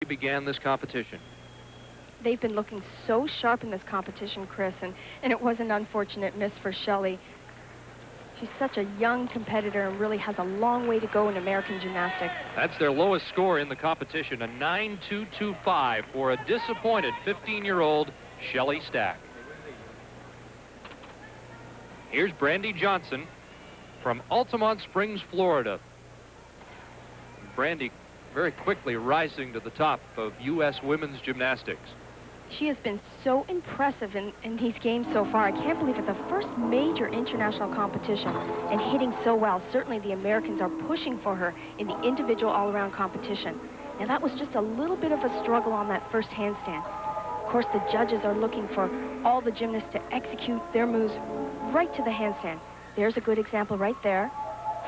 began this competition? They've been looking so sharp in this competition, Chris, and it was an unfortunate miss for Shelley. She's such a young competitor and really has a long way to go in American gymnastics. That's their lowest score in the competition, a 9.225 for a disappointed 15-year-old Shelley Stack. Here's Brandy Johnson from Altamont Springs, Florida. Brandy very quickly rising to the top of U.S. women's gymnastics. She has been so impressive in these games so far. I can't believe it's the first major international competition and hitting so well. Certainly the Americans are pushing for her in the individual all-around competition. Now that was just a little bit of a struggle on that first handstand. Of course, the judges are looking for all the gymnasts to execute their moves right to the handstand. There's a good example right there.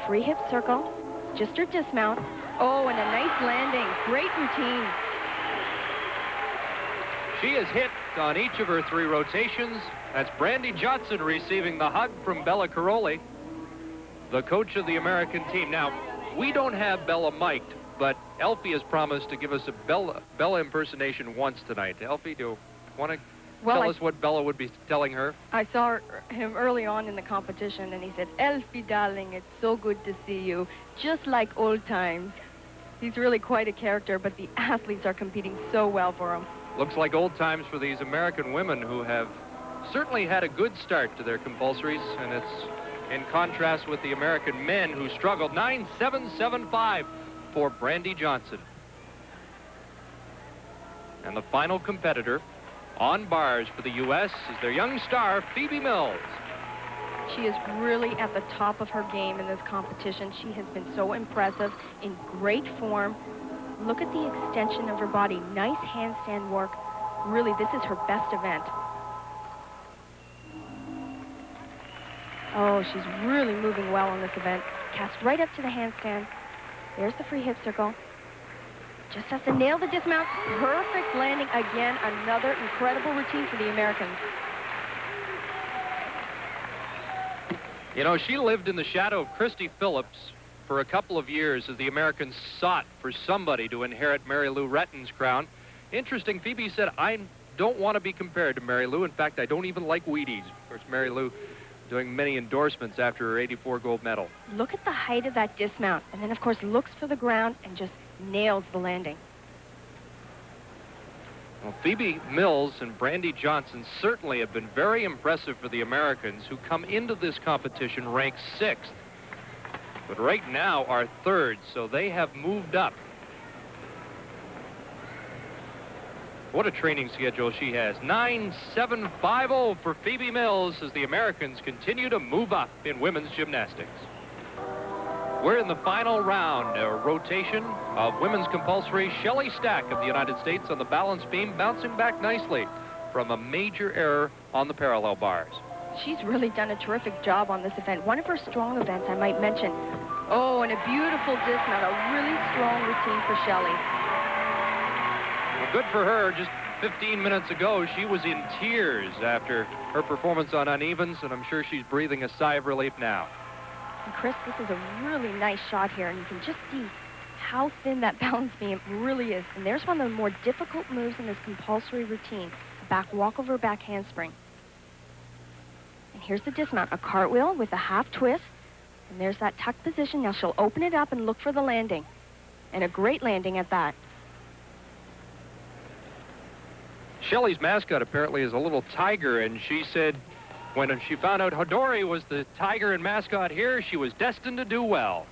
Free hip circle, just her dismount. Oh, and a nice landing. Great routine. She is hit on each of her 3 rotations. That's Brandy Johnson receiving the hug from Bella Caroli, the coach of the American team. Now, we don't have Bella mic'd, but Elfie has promised to give us a Bella impersonation once tonight. Elfie, do you want to tell us what Bella would be telling her? I saw him early on in the competition, and he said, "Elfie, darling, it's so good to see you, just like old times." He's really quite a character, but the athletes are competing so well for him. Looks like old times for these American women who have certainly had a good start to their compulsories, and it's in contrast with the American men who struggled. 9.775 for Brandy Johnson. And the final competitor on bars for the U.S. is their young star, Phoebe Mills. She is really at the top of her game in this competition. She has been so impressive, in great form. Look at the extension of her body. Nice handstand work. Really, this is her best event. Oh, she's really moving well on this event. Cast right up to the handstand. There's the free hip circle. Just has to nail the dismount. Perfect landing. Again, another incredible routine for the Americans. You know, she lived in the shadow of Christy Phillips for a couple of years as the Americans sought for somebody to inherit Mary Lou Retton's crown. Interesting, Phoebe said, "I don't want to be compared to Mary Lou. In fact, I don't even like Wheaties." Of course, Mary Lou doing many endorsements after her '84 gold medal. Look at the height of that dismount, and then, of course, looks for the ground and just nails the landing. Well, Phoebe Mills and Brandy Johnson certainly have been very impressive for the Americans, who come into this competition ranked 6th. But right now are 3rd, so they have moved up. What a training schedule she has. 9.750 for Phoebe Mills as the Americans continue to move up in women's gymnastics. We're in the final round, a rotation of women's compulsory. Shelley Stack of the United States on the balance beam, bouncing back nicely from a major error on the parallel bars. She's really done a terrific job on this event. One of her strong events, I might mention. Oh, and a beautiful dismount, a really strong routine for Shelley. Well, good for her. Just 15 minutes ago, she was in tears after her performance on unevens, and I'm sure she's breathing a sigh of relief now. And Chris, this is a really nice shot here, and you can just see how thin that balance beam really is. And there's one of the more difficult moves in this compulsory routine, a back walkover, back handspring. And here's the dismount, a cartwheel with a half twist. And there's that tuck position. Now she'll open it up and look for the landing. And a great landing at that. Shelley's mascot apparently is a little tiger, and she said when she found out Hodori was the tiger and mascot here, she was destined to do well.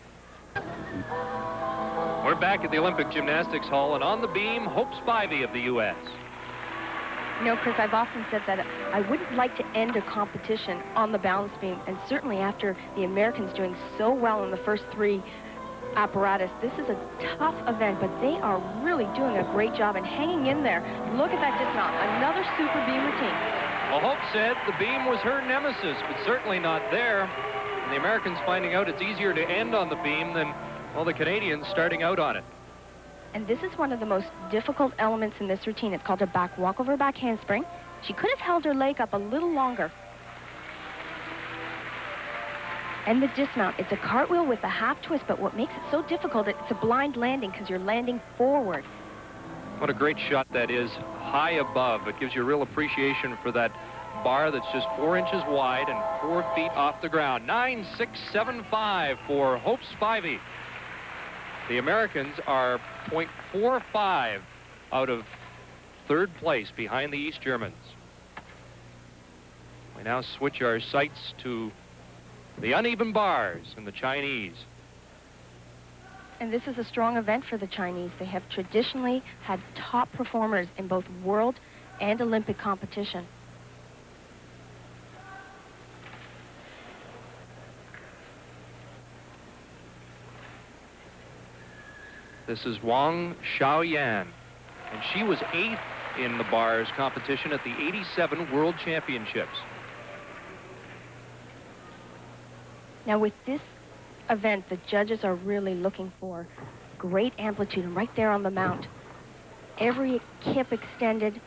We're back at the Olympic Gymnastics Hall, and on the beam, Hope Spivey of the U.S. You know, Chris, I've often said that I wouldn't like to end a competition on the balance beam, and certainly after the Americans doing so well in the first 3 apparatus, this is a tough event, but they are really doing a great job and hanging in there. Look at that dismount, another super beam routine. Well, Hope said the beam was her nemesis, but certainly not there. And the Americans finding out it's easier to end on the beam than, well, the Canadians starting out on it. And this is one of the most difficult elements in this routine. It's called a back walkover, back handspring. She could have held her leg up a little longer. And the dismount, it's a cartwheel with a half twist, but what makes it so difficult, it's a blind landing because you're landing forward. What a great shot that is, high above. It gives you a real appreciation for that bar that's just 4 inches wide and 4 feet off the ground. 9.675 for Hope Spivey. The Americans are .45 out of third place behind the East Germans. We now switch our sights to the uneven bars and the Chinese. And this is a strong event for the Chinese. They have traditionally had top performers in both world and Olympic competition. This is Wang Xiaoyan, and she was 8th in the bars competition at the 87 World Championships. Now with this event, the judges are really looking for great amplitude right there on the mount. Every hip extended,